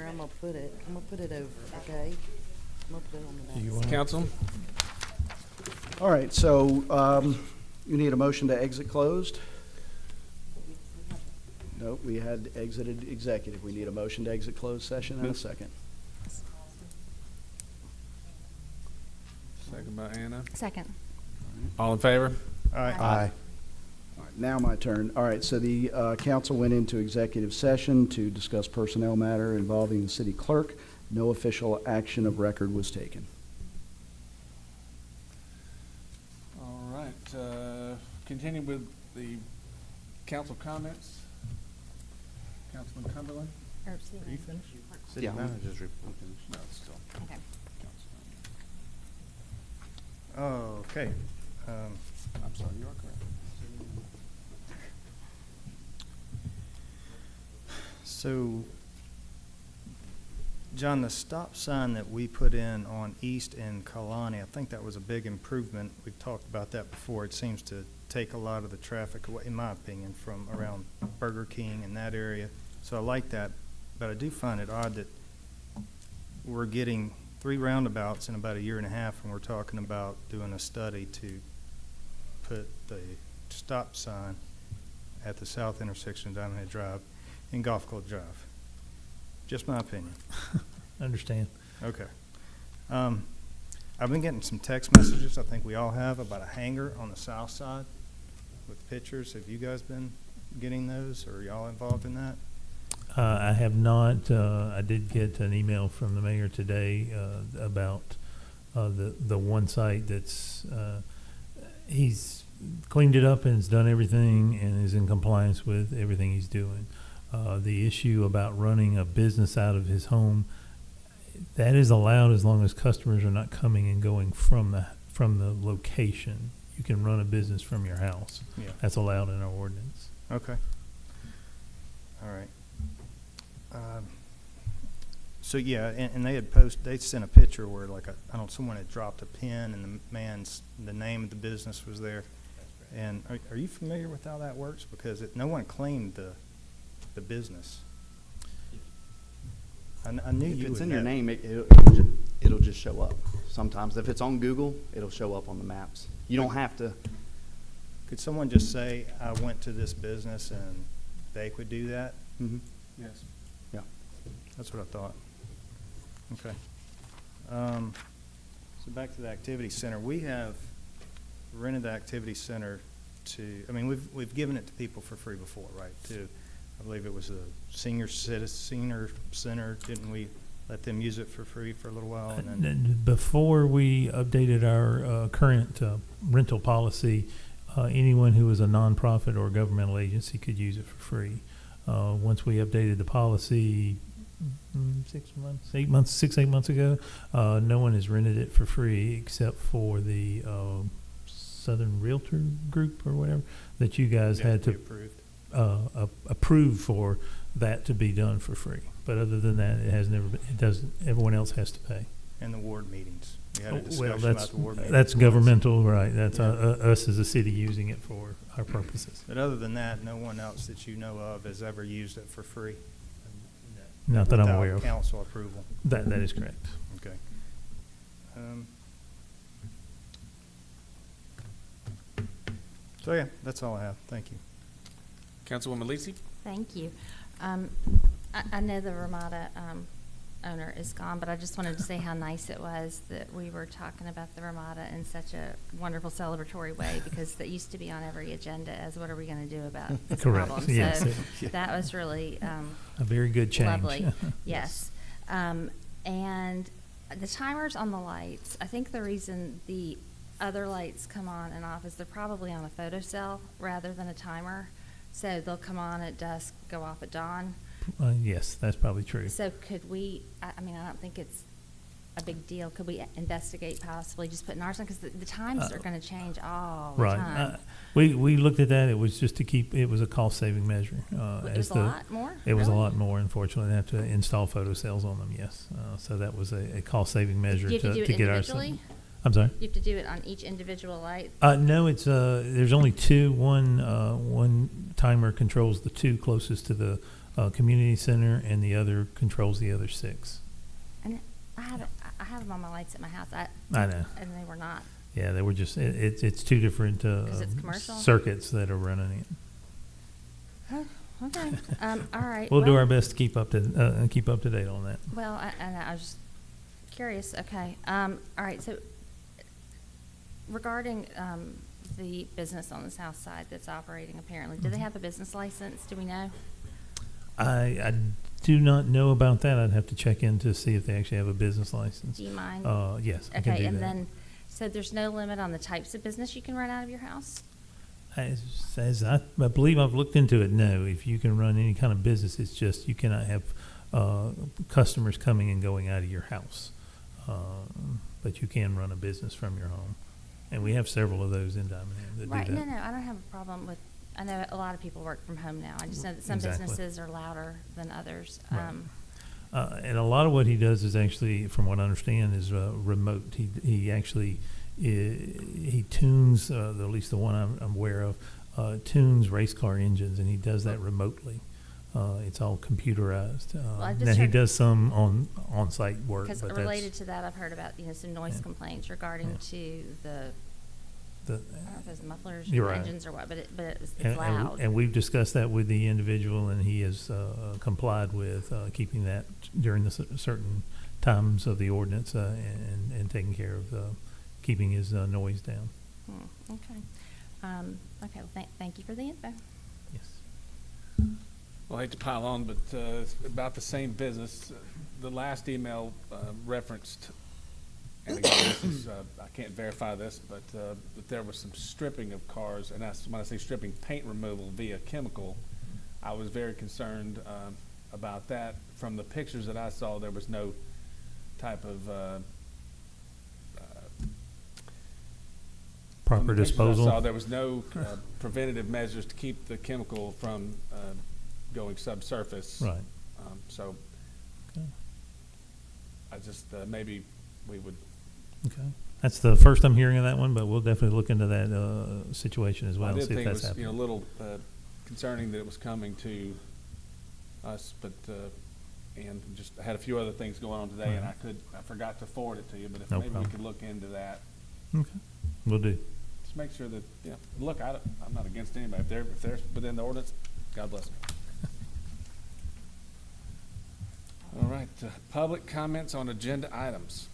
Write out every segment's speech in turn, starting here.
I'm gonna put it over, okay? I'm gonna put it on the You back. wanna- Council? All right, so you need a motion to exit closed? Nope, we had exited executive. We need a motion to exit closed session and a second. Second by Anna. Second. All in favor? Aye. All right, now my turn. All right, so the council went into executive session to discuss personnel matter involving the city clerk. No official action of record was taken. All right, continue with the council comments. Councilman Cumberland? Or Are you finished? City Yeah, manager's I'm finished. No, it's still Okay. council. Oh, okay. I'm sorry, you are correct. So, John, the stop sign that we put in on East and Kalani, I think that was a big improvement. We've talked about that before. It seems to take a lot of the traffic away, in my opinion, from around Burger King and that area. So I like that, but I do find it odd that we're getting 3 roundabouts in about a year and a half, and we're talking about doing a study to put the stop sign at the south intersection of Diamond Head Drive and Golf Club Drive. Just my opinion. Understand. Okay. I've been getting some text messages, I think we all have, about a hangar on the south side with pictures. Have you guys been getting those, or are y'all involved in that? I have not. I did get an email from the mayor today about the one site that's he's cleaned it up and has done everything and is in compliance with everything he's doing. The issue about running a business out of his home, that is allowed as long as customers are not coming and going from the location. You can run a business from your house. Yeah. That's allowed in our ordinance. Okay. All right. So yeah, and they had they sent a picture where someone had dropped a pin and the name of the business was there. And are you familiar with how that works? Because no one claimed the business. I knew If you it's would in your know. name, it'll just show up. Sometimes if it's on Google, it'll show up on the maps. You don't have to. Could someone just say, I went to this business and they could do that? Mhm. Yes. Yeah. That's what I thought. Okay. So back to the activity center. We have rented the activity center we've given it to people for free before, right? I believe it was a senior center. Didn't we let them use it for free for a little while? And then Before we updated our current rental policy, anyone who was a nonprofit or governmental agency could use it for free. Once we updated the policy 8 months ago, no one has rented it for free except for the Southern Realtor Group or whatever that you guys had be to approved. approve for that to be done for free. But other than that, it has never been. It doesn't. Everyone else has to pay. And the ward meetings. We had a Well, discussion that's about the ward meetings. that's once. governmental, right? That's Yeah. us as a city using it for our purposes. But other than that, no one else that you know of has ever used it for free. Not that I'm without aware of. council approval. That is correct. Okay. So yeah, that's all I have. Thank you. Councilwoman Lisi? Thank you. I know the Ramada owner is gone, but I just wanted to say how nice it was that we were talking about the Ramada in such a wonderful celebratory way, because that used to be on every agenda as what are we going to do about this Correct. problem. Yes. So that was really A very good change. lovely. Yes. And the timers on the lights, I think the reason the other lights come on and off is they're probably on a photocell rather than a timer. So they'll come on at dusk, go off at dawn. Yes, that's probably true. So could we, I don't think it's a big deal. Could we investigate possibly just putting ours on? Because the times are going to change all the Right. time. We looked at that. It was just to keep. It was a cost-saving measure. It was a lot more? It was a Really? lot more. Unfortunately, they have to install photocells on them. Yes. So that was a cost-saving measure You have to do to it get ours. individually? I'm sorry? You have to do it on each individual light? No, it's, there's only two. One timer controls the two closest to the, community center, and the other controls the other 6. And I have them on my lights at my house, I know. and they were not. Yeah, they were just, it's two different, 'Cause it's commercial? circuits that are running it. Okay, all right. We'll do well- our best to keep up to date on that. Well, I was just curious, okay. All right, so regarding the business on the south side that's operating apparently, do they have a business license? Do we know? I do not know about that. I'd have to check in to see if they actually have a business license. Do you mind? Yes, I can Okay, do and that. then, so there's no limit on the types of business you can run out of your house? As I believe I've looked into it, no. If you can run any kind of business, it's just you cannot have customers coming and going out of your house. But you can run a business from your home. And we have several of those in Diamond Head that Right, do that. no, I don't have a problem with, I know a lot of people work from home now. I just know that some Exactly. businesses are louder than others. Right. And a lot of what he does is actually, from what I understand, is remote. He actually he tunes, at least the one I'm aware of, tunes race car engines, and he does that remotely. It's all computerized. I've just Now he heard- does some on-site work, Because but related to that, I've heard about, some noise Yeah. complaints regarding Yeah. to the, I don't know if it's mufflers You're or right. engines or what, but it's and loud. and we've discussed that with the individual, and he has complied with keeping that during the certain times of the ordinance and taking care of keeping his noise down. Okay. Okay, well, thank you for the info. Yes. Well, I hate to pile on, but it's about the same business. The last email referenced, and again, this is, I can't verify this, but that there was some stripping of cars, and when I say stripping, paint removal via chemical. I was very concerned about that. From the pictures that I saw, there was no type of from Proper the pictures I disposal. saw, there was no preventative measures to keep the chemical from going subsurface. Right. So Okay. I just, maybe we would, Okay. That's the first I'm hearing of that one, but we'll definitely look into that situation as well I and did see if think it that's was, happening. a little concerning that it was coming to us, but, and just had a few other things going on today, and Right. I forgot to forward it to you, but if No maybe we problem. could look into that. Okay. We'll do. Just make sure that, look, I'm not against anybody. If they're within the ordinance, God bless them. All right, public comments on agenda items.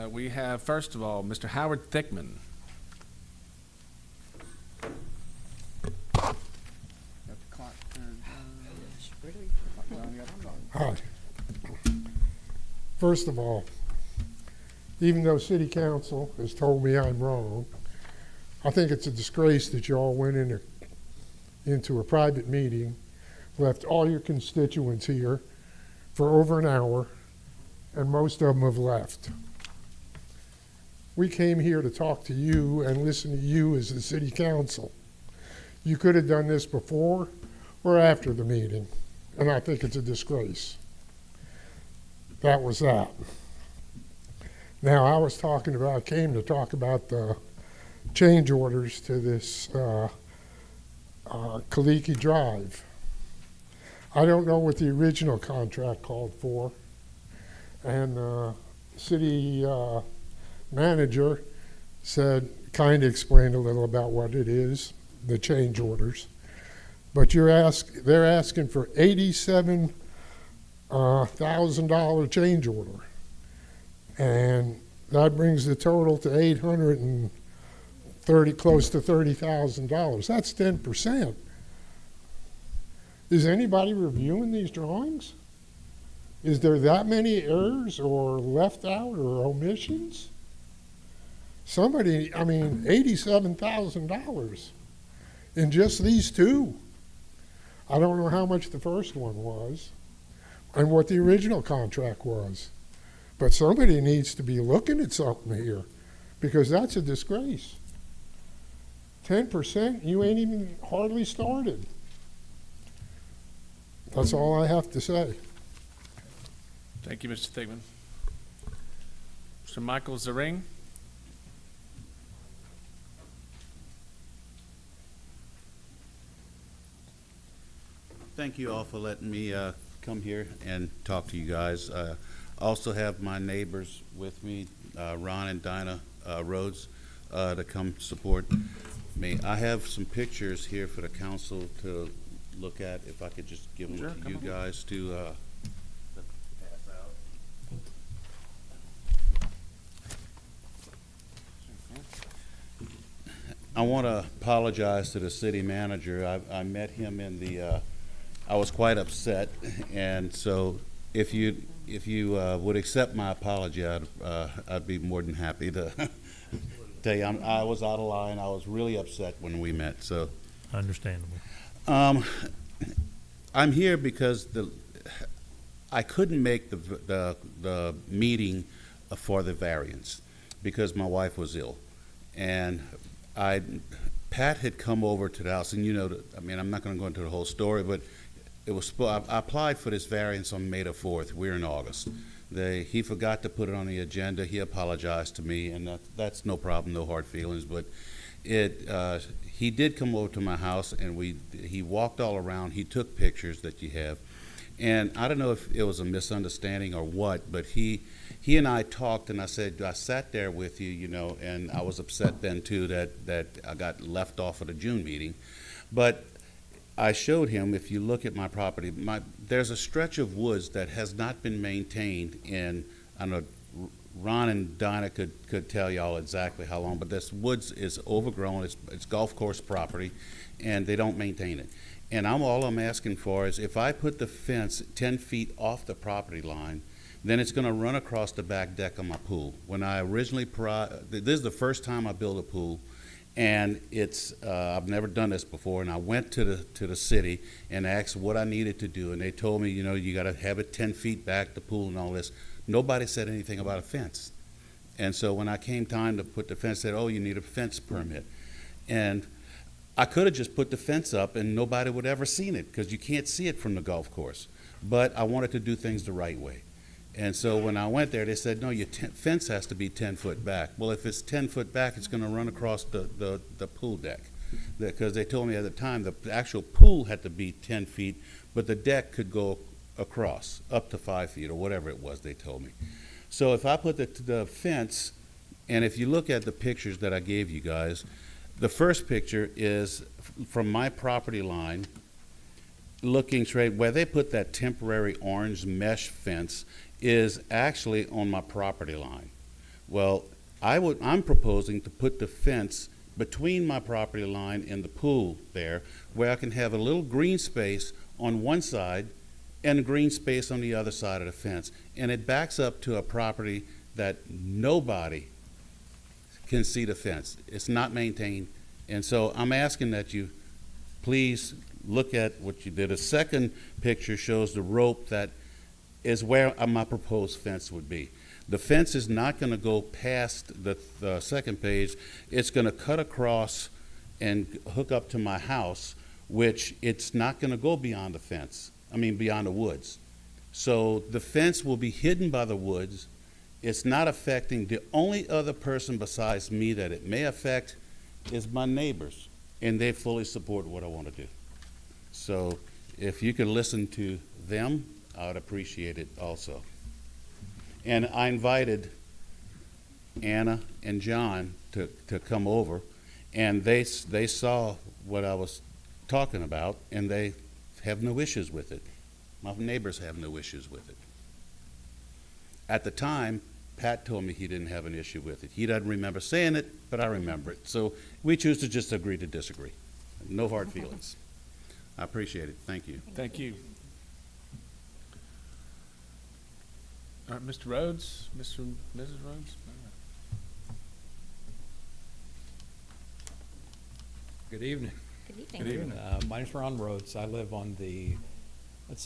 We have, first of all, Mr. Howard Thickman. Got the clock turned Hi. First of all, even though city council has told me I'm wrong, I think it's a disgrace that you all went into a private meeting, left all your constituents here for over an hour, and most of them have left. We came here to talk to you and listen to you as the city council. You could have done this before or after the meeting, and I think it's a disgrace. That was that. Now, I came to talk about the change orders to this Kaliki Drive. I don't know what the original contract called for, and the city manager kind of explained a little about what it is, the change orders. But they're asking for $87,000 change order. And that brings the total to close to $30,000. That's 10%. Is anybody reviewing these drawings? Is there that many errors or left out or omissions? $87,000 in just these two. I don't know how much the first one was and what the original contract was. But somebody needs to be looking at something here because that's a disgrace. 10%, you ain't even hardly started. That's all I have to say. Thank you, Mr. Thigman. Mr. Michael Zaring. Thank you all for letting me come here and talk to you guys. I also have my neighbors with me, Ron and Dinah Rhodes, to come support me. I have some pictures here for the council to look at, if I could just give them to you guys to pass out. I want to apologize to the city manager. I met him in the, I was quite upset, and so if you would accept my apology, I'd be more than happy to tell you I was out of line. I was really upset when we met. So Understandable. I'm here because I couldn't make the meeting for the variance because my wife was ill, and Pat had come over to the house, and I mean, I'm not going to go into the whole story, but I applied for this variance on May the 4th. We're in August. He forgot to put it on the agenda. He apologized to me, and that's no problem, no hard feelings. But he did come over to my house, and he walked all around. He took pictures that you have, and I don't know if it was a misunderstanding or what, but he and I talked, and I said, I sat there with you, and I was upset then too that I got left off of the June meeting, but I showed him, if you look at my property, there's a stretch of woods that has not been maintained in, I don't know, Ron and Dinah could tell y'all exactly how long, but this woods is overgrown, it's golf course property, and they don't maintain it. And all I'm asking for is if I put the fence 10 feet off the property line, then it's gonna run across the back deck of my pool. When I originally, this is the first time I built a pool, and I've never done this before, and I went to the city and asked what I needed to do, and they told me, you gotta have it 10 feet back, the pool and all this. Nobody said anything about a fence. And so when I came time to put the fence, they said, oh, you need a fence permit. And I could have just put the fence up and nobody would ever seen it, because you can't see it from the golf course. But I wanted to do things the right way. And so when I went there, they said, no, your fence has to be 10 foot back. Well, if it's 10 foot back, it's going to run across the pool deck. Because they told me at the time the actual pool had to be 10 feet, but the deck could go across up to 5 feet or whatever it was they told me. So if I put the fence, and if you look at the pictures that I gave you guys, the first picture is from my property line looking straight, where they put that temporary orange mesh fence is actually on my property line. Well, I'm proposing to put the fence between my property line and the pool there, where I can have a little green space on one side and a green space on the other side of the fence. And it backs up to a property that nobody can see the fence. It's not maintained. And so I'm asking that you please look at what you did. A second picture shows the rope that is where my proposed fence would be. The fence is not going to go past the second page. It's going to cut across and hook up to my house, which it's not going to go beyond the fence. I mean, beyond the woods. So the fence will be hidden by the woods. It's not affecting, the only other person besides me that it may affect is my neighbors, and they fully support what I want to do. So if you can listen to them, I would appreciate it also. And I invited Anna and John to come over, and they saw what I was talking about, and they have no issues with it. My neighbors have no issues with it. At the time, Pat told me he didn't have an issue with it. He doesn't remember saying it, but I remember it. So we choose to just agree to disagree. No hard feelings. I appreciate it. Thank you. Thank you. All right, Mr. Rhodes, Mr. and Mrs. Rhodes. Good evening. Good evening. Good evening. My name's Ron Rhodes. I live on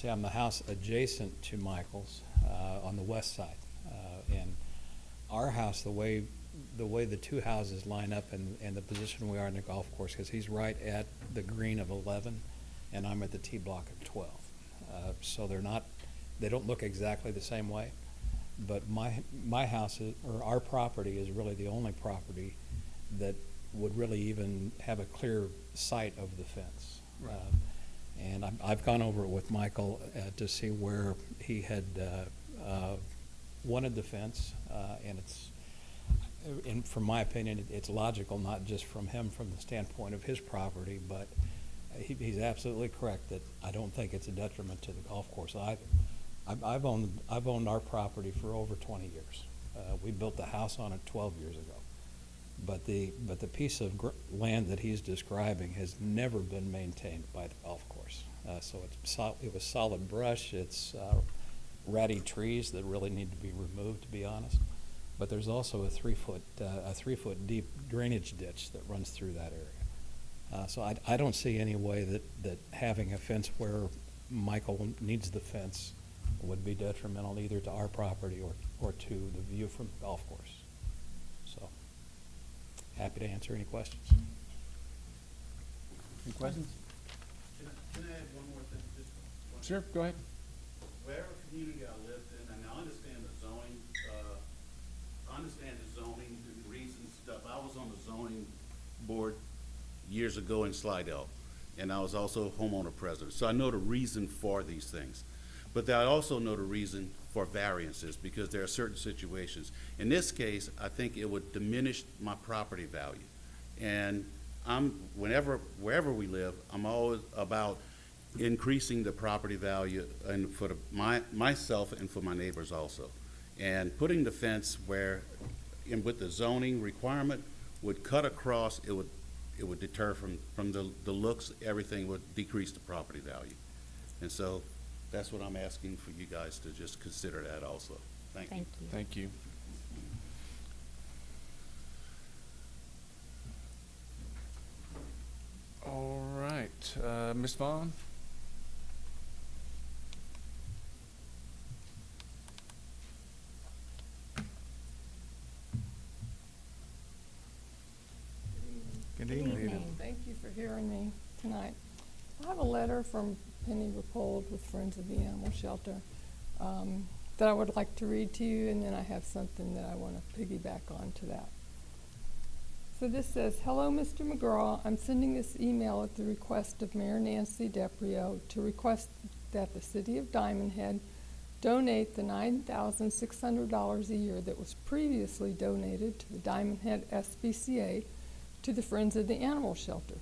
I'm the house adjacent to Michael's on the west side. And our house, the way the two houses line up and the position we are in the golf course, because he's right at the green of 11 and I'm at the tee block of 12. So they don't look exactly the same way. But my house or our property is really the only property that would really even have a clear sight of the fence. Right. And and I've gone over it with Michael to see where he had wanted the fence, and from my opinion, it's logical, not just from him from the standpoint of his property, but he's absolutely correct that I don't think it's a detriment to the golf course either. I've owned our property for over 20 years. We built the house on it 12 years ago. But the piece of land that he's describing has never been maintained by the golf course. So it was solid brush. It's ratty trees that really need to be removed, to be honest. But there's also a 3 foot deep drainage ditch that runs through that area. So I don't see any way that having a fence where Michael needs the fence would be detrimental either to our property or to the view from the golf course. So. Happy to answer any questions. Any questions? Can I add one more thing? Just one. Sure, go ahead. Wherever community I lived in, and I understand the zoning, the reasons stuff. I was on the zoning board years ago in Slidell, and I was also homeowner president. So I know the reason for these things. But I also know the reason for variances, because there are certain situations. In this case, I think it would diminish my property value. And wherever we live, I'm always about increasing the property value and for myself and for my neighbors also. And putting the fence with the zoning requirement would cut across, it would deter from the looks, everything would decrease the property value. And so that's what I'm asking for you guys to just consider that also. Thank you. Thank you. Thank you. All right, Ms. Vaughn? Good evening. evening. Thank you for hearing me tonight. I have a letter from Penny Rappold with Friends of the Animal Shelter that I would like to read to you, and then I have something that I want to piggyback on to that. So this says, "Hello, Mr. McGraw. I'm sending this email at the request of Mayor Nancy DePrio to request that the City of Diamond Head donate the $9,600 a year that was previously donated to the Diamond Head SPCA to the Friends of the Animal Shelter.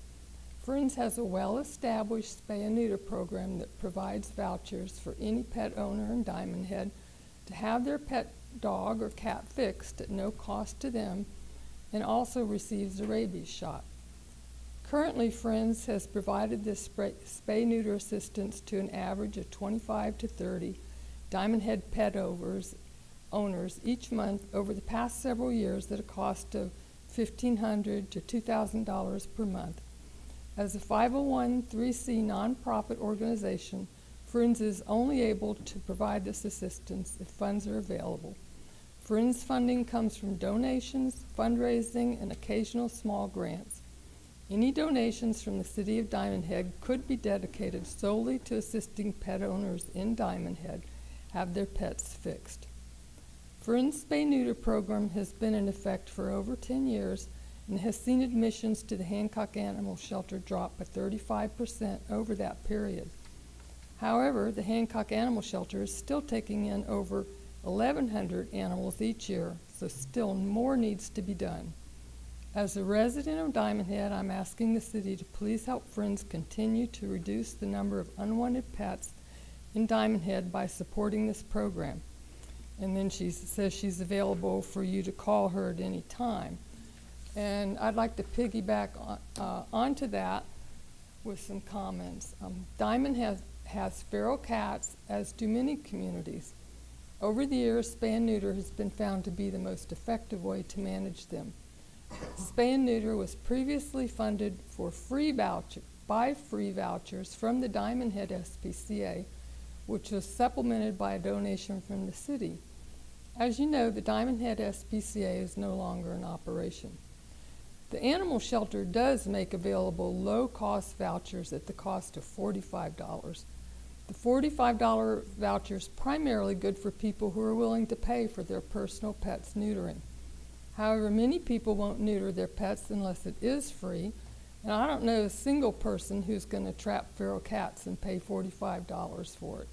Friends has a well-established spay and neuter program that provides vouchers for any pet owner in Diamond Head to have their pet dog or cat fixed at no cost to them, and also receives a rabies shot. Currently, Friends has provided this spay-neuter assistance to an average of 25 to 30 Diamond Head pet owners each month over the past several years at a cost of $1,500 to $2,000 per month. As a 501(c) nonprofit organization, Friends is only able to provide this assistance if funds are available. Friends funding comes from donations, fundraising, and occasional small grants. Any donations from the City of Diamond Head could be dedicated solely to assisting pet owners in Diamond Head have their pets fixed. Friends' spay-neuter program has been in effect for over 10 years and has seen admissions to the Hancock Animal Shelter drop by 35% over that period. However, the Hancock Animal Shelter is still taking in over 1,100 animals each year, so still more needs to be done. As a resident of Diamond Head, I'm asking the city to please help Friends continue to reduce the number of unwanted pets in Diamond Head by supporting this program." And then she says she's available for you to call her at any time. And I'd like to piggyback onto that with some comments. Diamond has feral cats, as do many communities. Over the years, spay and neuter has been found to be the most effective way to manage them. Spay and neuter was previously funded by free vouchers from the Diamond Head SPCA, which was supplemented by a donation from the city. As you know, the Diamond Head SPCA is no longer in operation. The animal shelter does make available low-cost vouchers at the cost of $45. The $45 voucher is primarily good for people who are willing to pay for their personal pet's neutering. However, many people won't neuter their pets unless it is free, And I don't know a single person who's going to trap feral cats and pay $45 for it.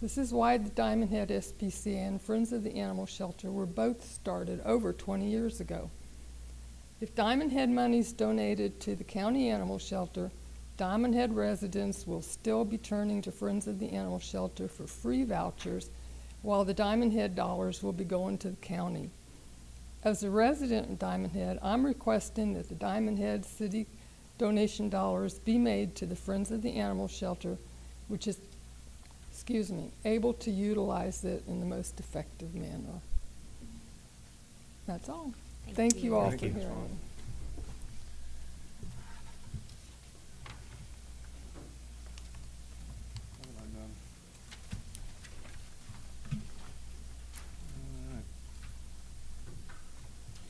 This is why the Diamond Head SPCA and Friends of the Animal Shelter were both started over 20 years ago. If Diamond Head money is donated to the county animal shelter, Diamond Head residents will still be turning to Friends of the Animal Shelter for free vouchers, while the Diamond Head dollars will be going to the county. As a resident of Diamond Head, I'm requesting that the Diamond Head city donation dollars be made to the Friends of the Animal Shelter, which is, able to utilize it in the most effective manner. That's all. Thank you all Thank for you. hearing me. Alright.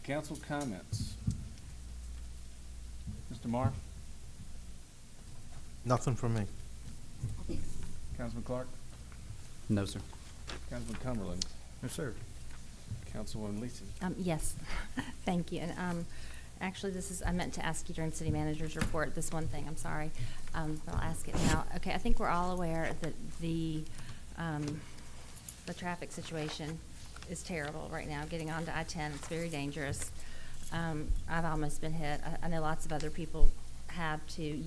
Council comments. Mr. Marr? Nothing from me. Councilman Clark? No, sir. Councilman Cumberland? Yes, sir. Councilwoman Lisi? Yes, thank you. And actually, I meant to ask you during city manager's report, this one thing, I'm sorry, but I'll ask it now. Okay, I think we're all aware that the traffic situation is terrible right now, getting onto I-10, it's very dangerous. I've almost been hit. I know lots of other people have too.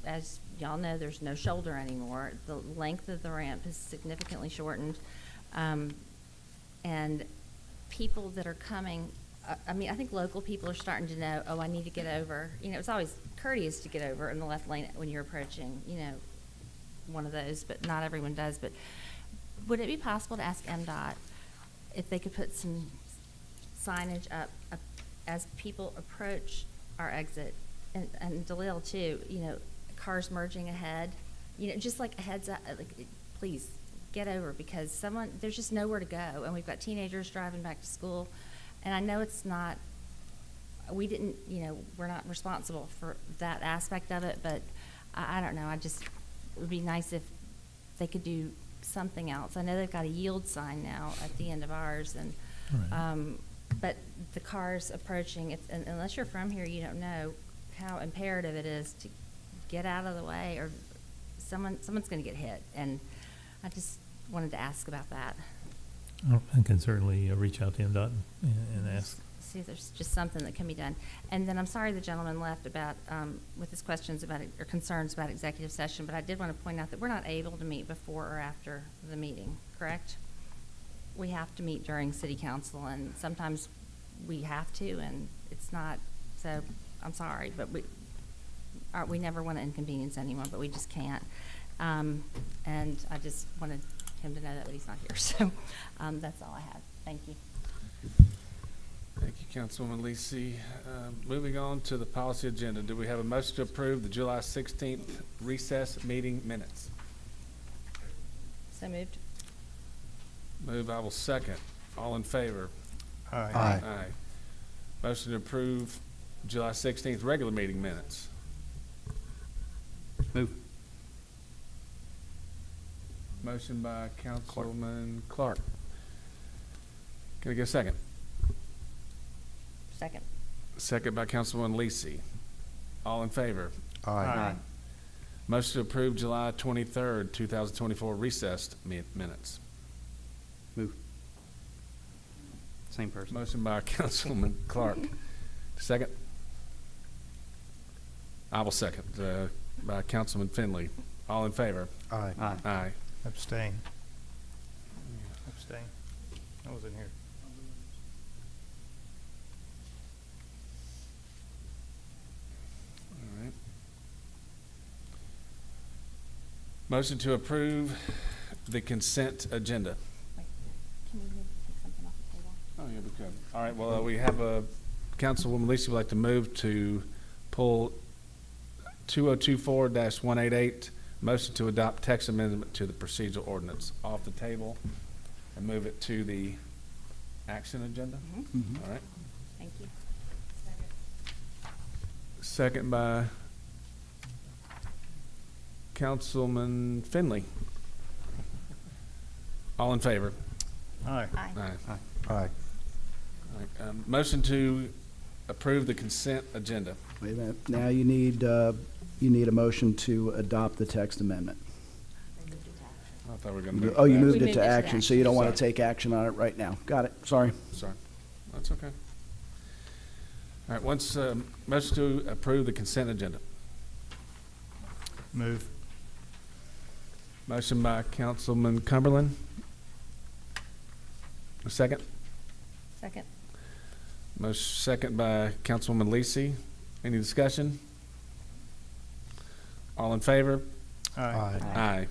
As y'all know, there's no shoulder anymore. The length of the ramp is significantly shortened. And people that are coming, I mean, I think local people are starting to know, oh, I need to get over. You know, it's always courteous to get over in the left lane when you're approaching, one of those, but not everyone does. But would it be possible to ask MDOT if they could put some signage up as people approach our exit, and DeLille too, cars merging ahead, just like a heads up, please get over, because there's just nowhere to go, and we've got teenagers driving back to school, and I know we're not responsible for that aspect of it, but I don't know, it would be nice if they could do something else. I know they've got a yield sign now at the end of ours, and Right. But the cars approaching, unless you're from here, you don't know how imperative it is to get out of the way, or someone's going to get hit. And I just wanted to ask about that. I can certainly reach out to MDOT and ask. See if there's just something that can be done. And then I'm sorry the gentleman left about, with his questions about, or concerns about executive session, but I did want to point out that we're not able to meet before or after the meeting, correct? We have to meet during city council, and sometimes we have to, and it's not, so I'm sorry, but we never want to inconvenience anyone, but we just can't. And I just wanted him to know that, but he's not here, so that's all I have. Thank you. Thank you, Councilwoman Lisi. Moving on to the policy agenda, do we have a motion to approve the July 16th recess meeting minutes? So moved. Move, I will second. All in favor? Aye. Aye. Motion to approve July 16th regular meeting minutes. Move. Motion by Councilman Clark. Can I get a second? Second. Second by Councilwoman Lisi. All in favor? Aye. Motion to approve July 23rd, 2024 recessed minutes. Move. Same person. Motion by Councilman Clark. Second? I will second, by Councilman Finley. All in favor? Aye. Aye. Aye. Abstain. Abstain. I was in here. All right. Motion to approve the consent agenda. Wait, can we maybe take something off the table? Oh, yeah, we could. All right, well, we have a, Councilwoman Lisi would like to move to pull 2024-188, motion to adopt text amendment to the procedural ordinance off the table and move it to the action agenda. Mhm. All right. Thank you. Second by Councilman Finley. All in favor? Aye. Aye. Aye. Aye. Aye. All right, motion to approve the consent agenda. Wait a minute. Now you need a motion to adopt the text amendment. I thought we were going to move. Oh, you that. moved We it moved to it to action, so you don't want to Sorry. take action on it right now. Got it. Sorry. Sorry. That's okay. All right, motion to approve the consent agenda. Move. Motion by Councilman Cumberland. A second? Second. Motion second by Councilwoman Lisi. Any discussion? All in favor? Aye. Aye.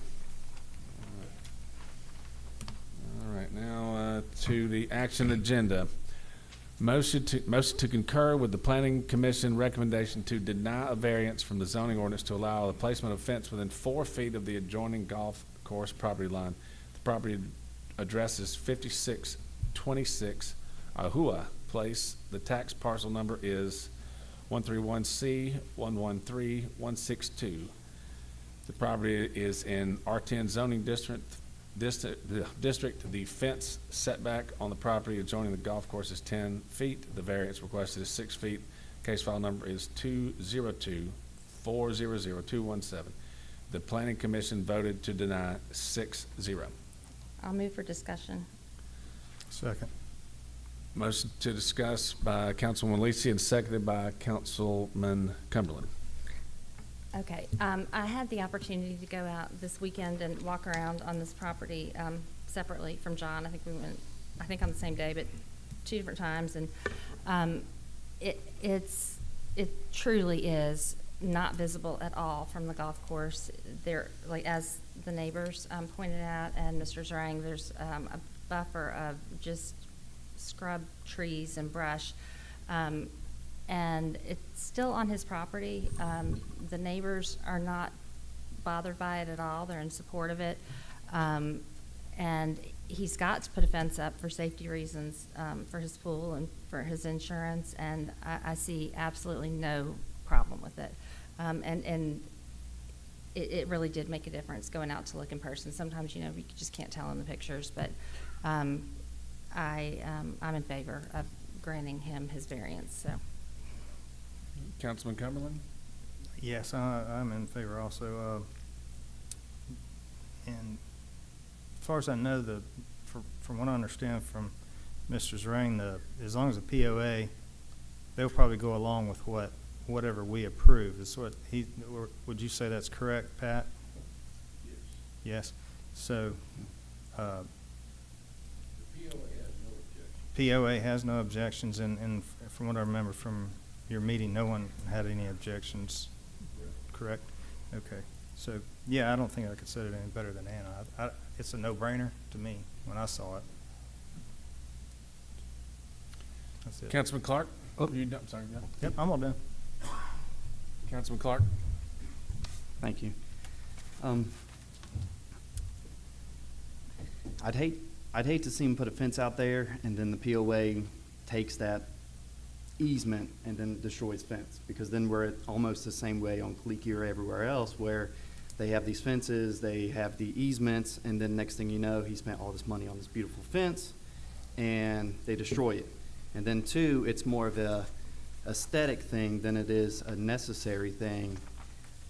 All right, now to the action agenda. Motion to concur with the Planning Commission recommendation to deny a variance from the zoning ordinance to allow the placement of fence within 4 feet of the adjoining golf course property line. The property address is 5626 Ahua Place. The tax parcel number is 131C113162. The property is in R10 zoning district. The fence setback on the property adjoining the golf course is 10 feet. The variance requested is 6 feet. Case file number is 202400217. The Planning Commission voted to deny 6-0. I'll move for discussion. Second. Motion to discuss by Councilwoman Lisi and seconded by Councilman Cumberland. Okay, I had the opportunity to go out this weekend and walk around on this property separately from John. I think we went, on the same day, but 2 different times, and it truly is not visible at all from the golf course. There, like as the neighbors pointed out, and Mr. Zrang, there's a buffer of just scrub trees and brush. And it's still on his property. The neighbors are not bothered by it at all. They're in support of it. And he's got to put a fence up for safety reasons, for his pool and for his insurance, and I see absolutely no problem with it. And it really did make a difference going out to look in person. Sometimes, you just can't tell in the pictures, but I'm in favor of granting him his variance, so. Councilman Cumberland? Yes, I'm in favor also. And as far as I know, from what I understand from Mr. Zrang, as long as the POA, they'll probably go along with whatever we approve. Is what would you say that's correct, Pat? Yes. Yes. So, POA has no objections, and from what I remember from your meeting, no one had any objections, correct? Okay, so, yeah, I don't think I could say it any better than Anna. It's a no-brainer to me when I saw it. That's it. Councilman Clark? Oh, you done? Sorry, yeah. Yep, I'm all done. Councilman Clark? Thank you. I'd hate to see him put a fence out there and then the POA takes that easement and then destroys fence, because then we're almost the same way on Kaliki or everywhere else, where they have these fences, they have the easements, and then next thing you know, he spent all this money on this beautiful fence and they destroy it. And then 2, it's more of a aesthetic thing than it is a necessary thing.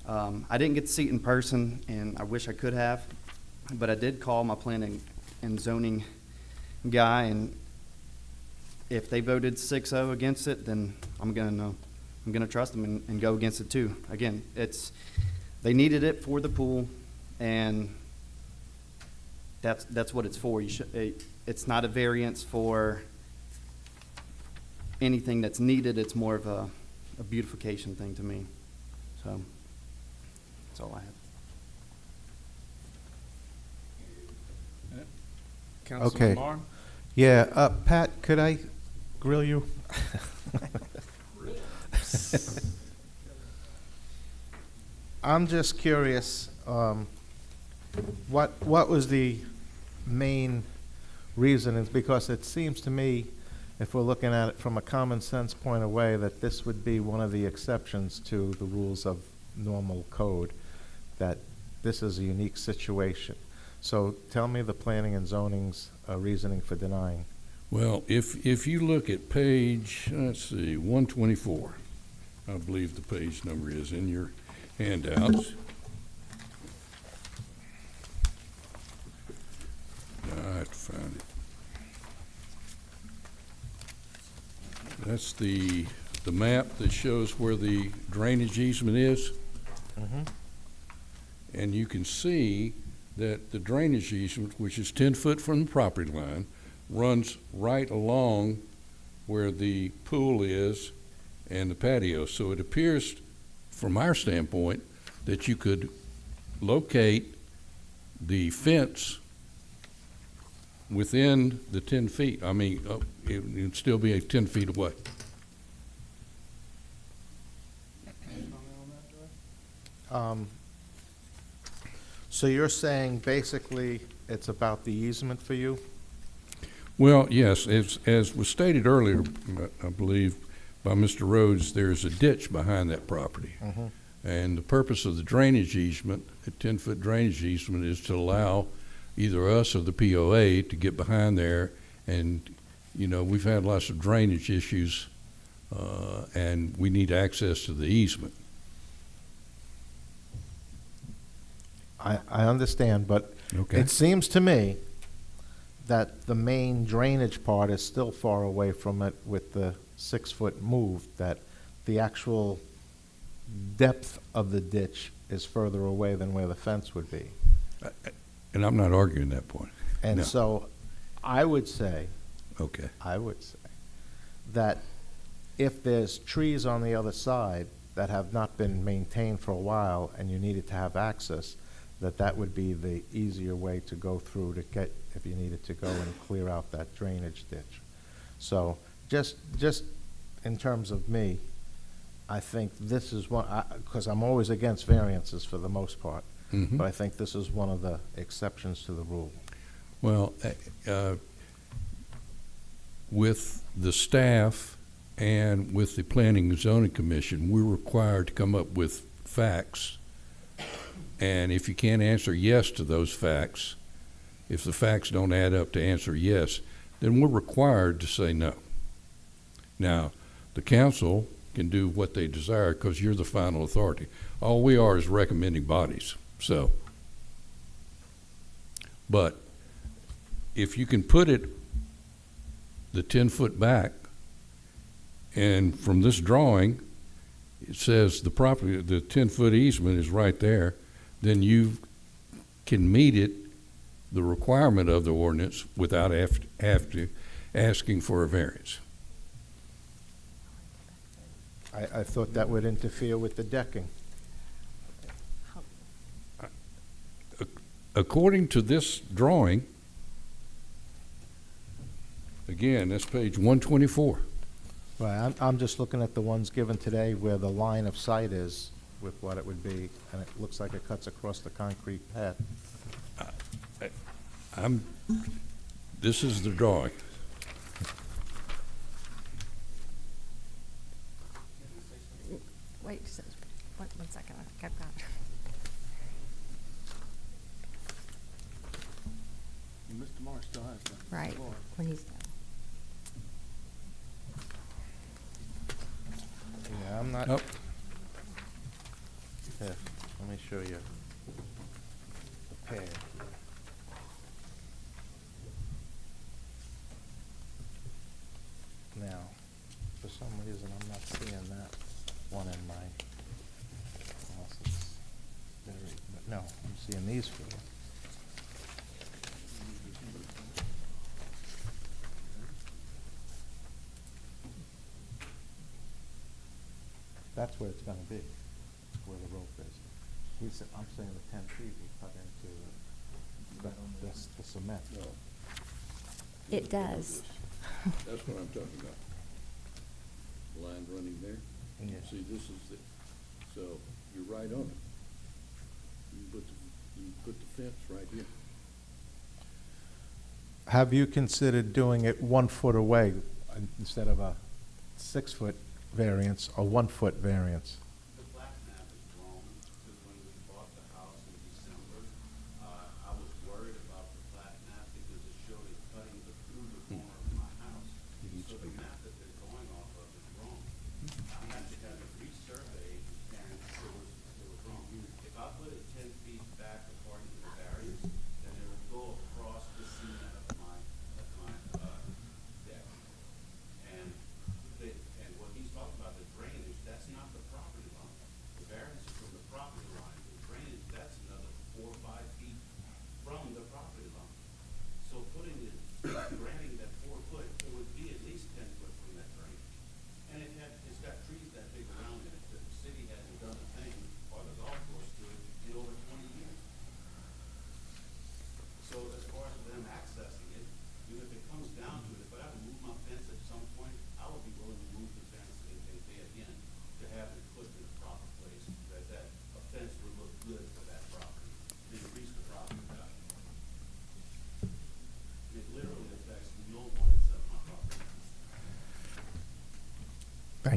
I didn't get to see it in person, and I wish I could have, but I did call my planning and zoning guy, and if they voted 6-0 against it, then I'm gonna trust them and go against it too. Again, they needed it for the pool, and that's what it's for. It's not a variance for anything that's needed. It's more of a beautification thing to me. So that's all I have. Councilman Marr? Yeah, Pat, could I grill you? I'm just curious, what was the main reason? Is because it seems to me, if we're looking at it from a common sense point of view, that this would be one of the exceptions to the rules of normal code, that this is a unique situation. So tell me the planning and zoning's reasoning for denying. Well, if you look at page, let's see, 124, I believe the page number is in your handouts. I have to find it. That's the map that shows where the drainage easement is. And you can see that the drainage easement, which is 10 foot from the property line, runs right along where the pool is and the patio. So it appears, from our standpoint, that you could locate the fence within the 10 feet. I mean, it'd still be 10 feet away. So you're saying basically it's about the easement for you? Well, yes, as was stated earlier, I believe, by Mr. Rhodes, there's a ditch behind that property. And the purpose of the drainage easement, a 10-foot drainage easement, is to allow either us or the POA to get behind there. And, you know, we've had lots of drainage issues, and we need access to the easement. I understand, but Okay. it seems to me that the main drainage part is still far away from it with the 6-foot move, that the actual depth of the ditch is further away than where the fence would be. And I'm not arguing that point. And No. so I would say, Okay. that if there's trees on the other side that have not been maintained for a while and you needed to have access, that would be the easier way to go through to get, if you needed to go and clear out that drainage ditch. So just in terms of me, I think this is one, because I'm always against variances for the most part, but I think this is one of the exceptions to the rule. Well, with the staff and with the Planning and Zoning Commission, we're required to come up with facts. And if you can't answer yes to those facts, if the facts don't add up to answer yes, then we're required to say no. Now, the council can do what they desire because you're the final authority. All we are is recommending bodies, so. But if you can put it the 10-foot back, and from this drawing, it says the property, the 10-foot easement is right there, then you can meet it, the requirement of the ordinance, without asking for a variance. I thought that would interfere with the decking. According to this drawing, again, that's page 124. Right, I'm just looking at the ones given today where the line of sight is with what it would be, and it looks like it cuts across the concrete pad. This is the drawing. Wait, just one second, I think I've got. Mr. Morris still has the Right, floor. when he's done. Yeah, I'm not. Nope. Here, let me show you the pad. Now, for some reason, I'm not seeing that one in my, unless it's buried, but no, I'm seeing these four. That's where it's gonna be, where the rope is. I'm saying the 10 feet we cut into the cement. It does. That's what I'm talking about. Line running there. Yeah. See, this is the, so you're right on it. You put the fence right here. Have you considered doing it 1 foot away instead of a 6-foot variance, or 1 foot variance? The plat map is wrong, because when we bought the house in December, I was worried about the plat map because it showed it cutting through the corner of my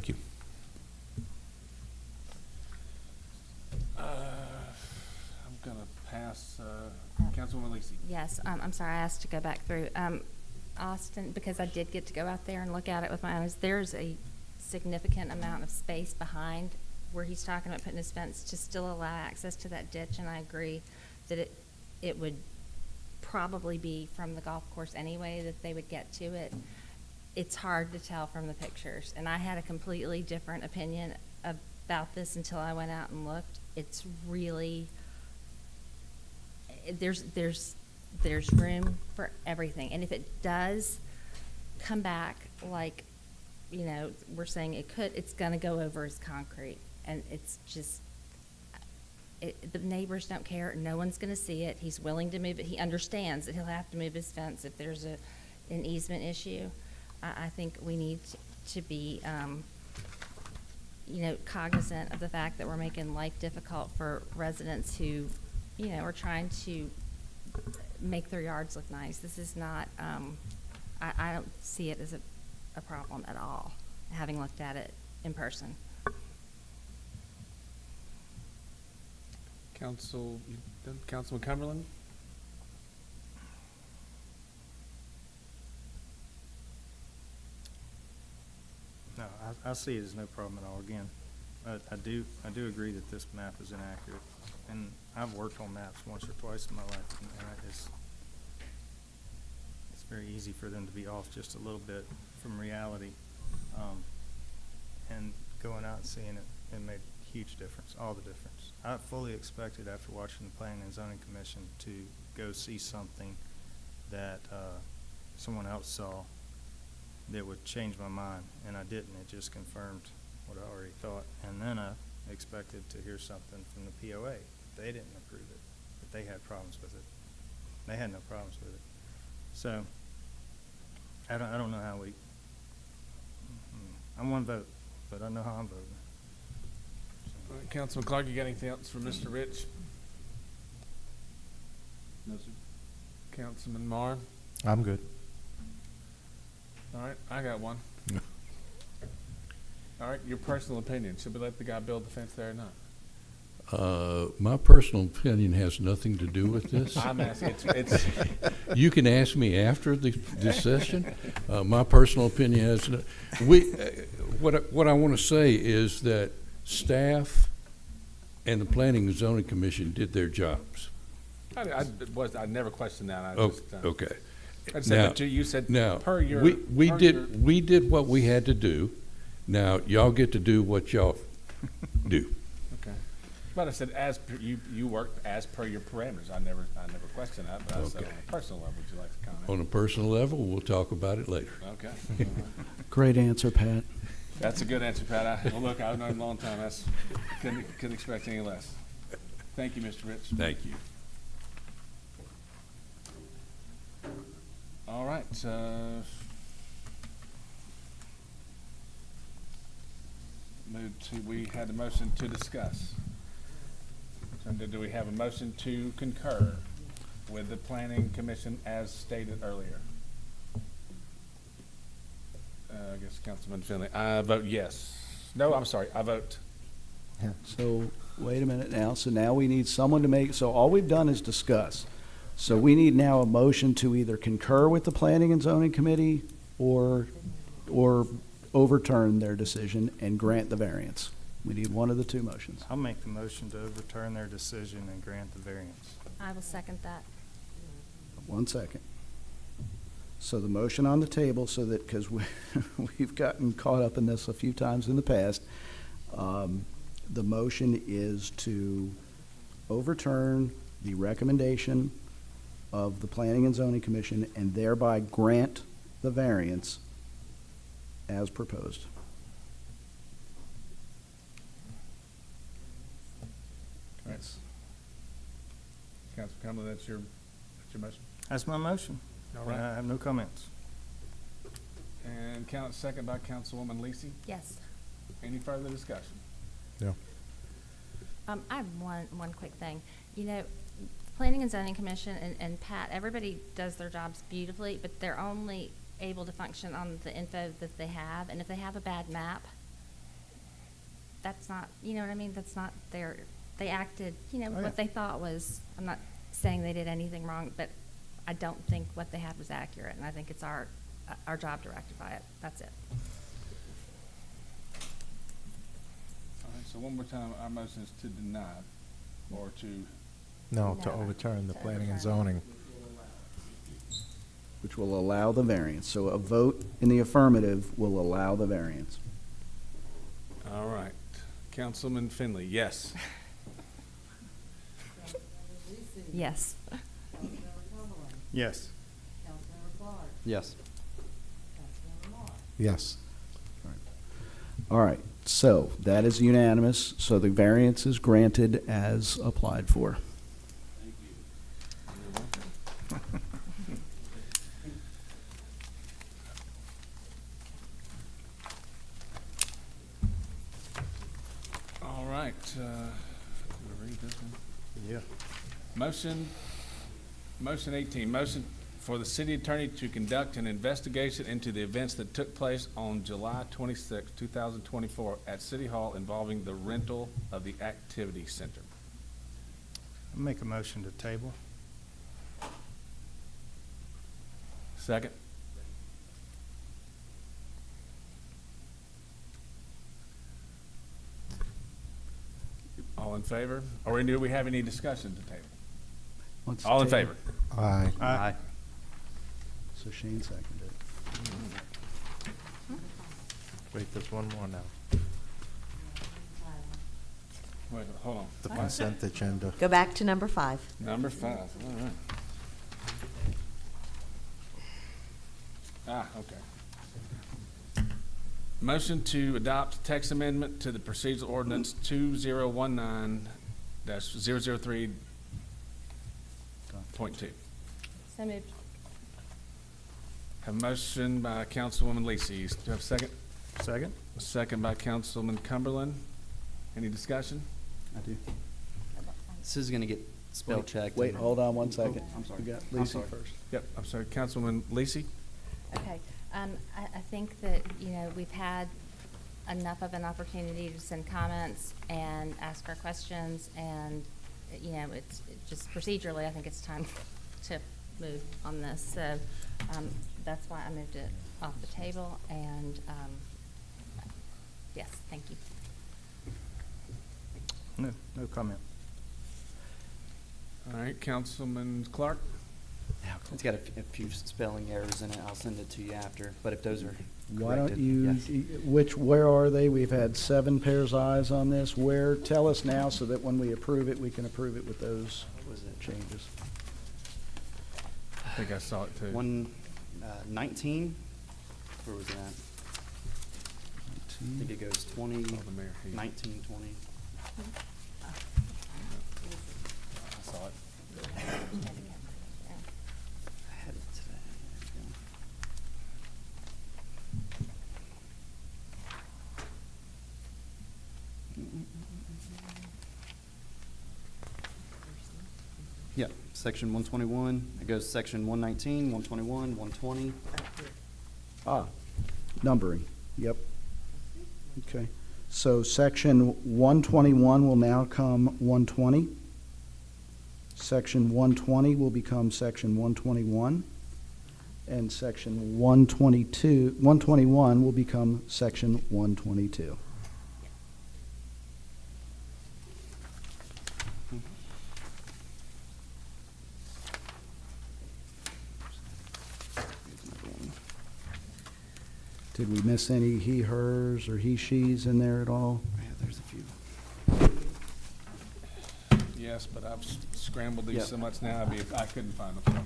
Thank you. I'm gonna pass, Councilwoman Lisi. Yes, I'm sorry, I asked to go back through. Austin, because I did get to go out there and look at it with my eyes, there's a significant amount of space behind where he's talking about putting his fence to still allow access to that ditch, and I agree that it would probably be from the golf course anyway that they would get to it. It's hard to tell from the pictures, and I had a completely different opinion about this until I went out and looked. It's really, there's room for everything, and if it does come back like, you know, we're saying it could, it's gonna go over as concrete, and it's just, the neighbors don't care, no one's gonna see it, he's willing to move it, he understands that he'll have to move his fence if there's an easement issue. I think we need to be, you know, cognizant of the fact that we're making life difficult for residents who, you know, are trying to make their yards look nice. This is not, I don't see it as a problem at all, having looked at it in person. Councilman Cumberland? No, I see it as no problem at all. Again, I do agree that this map is inaccurate, and I've worked on maps once or twice in my life, and it's very easy for them to be off just a little bit from reality. And going out and seeing it, it made a huge difference, all the difference. I fully expected after watching the Planning and Zoning Commission to go see something that someone else saw that would change my mind, and I didn't. It just confirmed what I already thought. And then I expected to hear something from the POA. They didn't approve it, but they had problems with it. They had no problems with it. So I don't know how we. I'm one vote, but I know how I'm voting. All right, Councilman Clark, you got anything else for Mr. Rich? No, sir. Councilman Marr? I'm good. All right, I got one. All right, your personal opinion. Should we let the guy build the fence there or not? My personal opinion has nothing to do with this. I'm asking, it's You can ask me after this session. My personal opinion has, what I want to say is that staff and the Planning and Zoning Commission did their jobs. I never questioned that. Okay. I said, but you said Now, per your. we did what we had to do. Now, y'all get to do what y'all do. Okay. But I said, as per, you worked as per your parameters. I never questioned that, but I said on a personal level, would you like to comment? On a personal level, we'll talk about it later. Okay. Great answer, Pat. That's a good answer, Pat. Well, look, I've known him a long time. Couldn't expect any less. Thank you, Mr. Rich. Thank you. All right. We had a motion to discuss. So do we have a motion to concur with the Planning Commission as stated earlier? I guess Councilman Finley. I vote yes. No, I'm sorry. I vote. So, wait a minute now. So now we need someone to make, so all we've done is discuss. So we need now a motion to either concur with the Planning and Zoning Committee or overturn their decision and grant the variance. We need one of the two motions. I'll make the motion to overturn their decision and grant the variance. I will second that. 1 second. So the motion on the table, so that, because we've gotten caught up in this a few times in the past, the motion is to overturn the recommendation of the Planning and Zoning Commission and thereby grant the variance as proposed. Yes. Councilman Cumberland, that's your motion? That's my motion. All right. I have no comments. And second by Councilwoman Lisi. Yes. Any further discussion? No. I have one quick thing. You know, Planning and Zoning Commission and Pat, everybody does their jobs beautifully, but they're only able to function on the info that they have. And if they have a bad map, that's not, you know what I mean? That's not their, they acted, you know, Oh, yeah. what they thought was, I'm not saying they did anything wrong, but I don't think what they had was accurate, and I think it's our job to rectify it. That's it. All right, so one more time, our motion is to deny or to, No, to No. overturn the To planning and overturn. zoning. Which will allow the variance. So a vote in the affirmative will allow the variance. all right. Councilman Finley, yes. Yes. Yes. Yes. Yes. All right, so that is unanimous, so the variance is granted as applied for. All right, can we read this one? Yeah. Motion 18, motion for the city attorney to conduct an investigation into the events that took place on July 26, 2024 at City Hall involving the rental of the activity center. I'll make a motion to table. Second? All in favor? Or do we have any discussion to table? Let's All in take- favor? Aye. Aye. So Shane seconded it. Wait, there's one more now. Wait, hold on. The consent agenda. Go back to number 5. Number 5, all right. Okay. Motion to adopt text amendment to the procedural ordinance 2019-003.2. So moved. Have a motion by Councilwoman Lisi. Do you have a second? Second? A second by Councilman Cumberland. Any discussion? I do. This is gonna get spell checked. Wait, hold on one second. I'm sorry. We got I'm Lisa sorry. first. Yep, I'm sorry, Councilwoman Lisi? Okay, I think that, you know, we've had enough of an opportunity to send comments and ask our questions, and, you know, it's just procedurally, I think it's time to move on this. So, that's why I moved it off the table, and, yes, thank you. No comment. All right, Councilman Clark? It's got a few spelling errors in it. I'll send it to you after, but if those are Why don't corrected, you, yes. where are they? We've had 7 pairs eyes on this. Where, tell us now so that when we approve it, we can approve it with those What was it? changes. I think I saw it too. 19, where was that? I think it goes 20, Oh, the mayor, he- 19, 20. I saw it. I had it today. There we go. Yeah, section 121, it goes section 119, 121, 120. Ah, numbering, yep. Okay, so section 121 will now come 120. Section 120 will become section 121. And section 121 will become section 122. Did we miss any he, hers, or he, she's in there at all? Yeah, there's a few. Yes, but I've scrambled these Yep. so much now, I couldn't find them.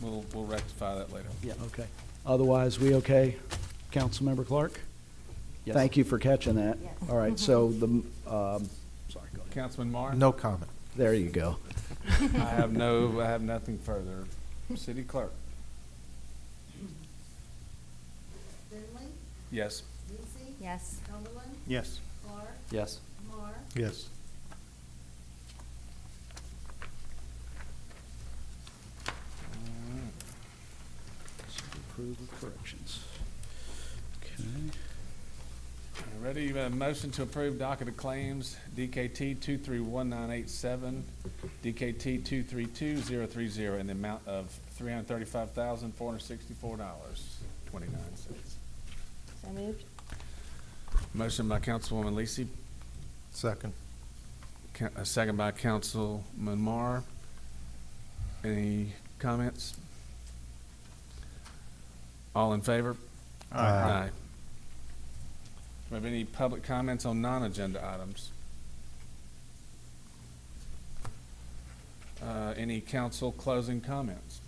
We'll rectify that later. Yeah. Okay. Otherwise, we okay? Councilmember Clark? Yes. Thank you for catching that. Yes. All right, so the, sorry, go ahead. Councilman Marr? No comment. There you go. I have nothing further. City Clerk? Finley, Yes. Lucy, Yes. Cumberland, Yes. Clark, Yes. Marr, Yes. So approve of corrections. Okay. ready? You have a motion to approve docket of claims, DKT 231987, DKT 232030, in the amount of $335,464.29. So moved. Motion by Councilwoman Lisi, Second. a second by Councilman Marr. Any comments? All in favor? Aye. Do we have any public comments on non-agenda items? Any council closing comments?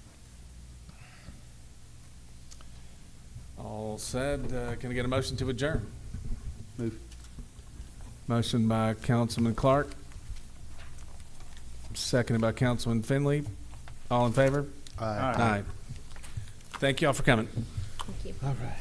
All said, can I get a motion to adjourn? Move. Motion by Councilman Clark, seconded by Councilman Finley. All in favor? Aye. Aye. Thank you all for coming. Thank you. All right.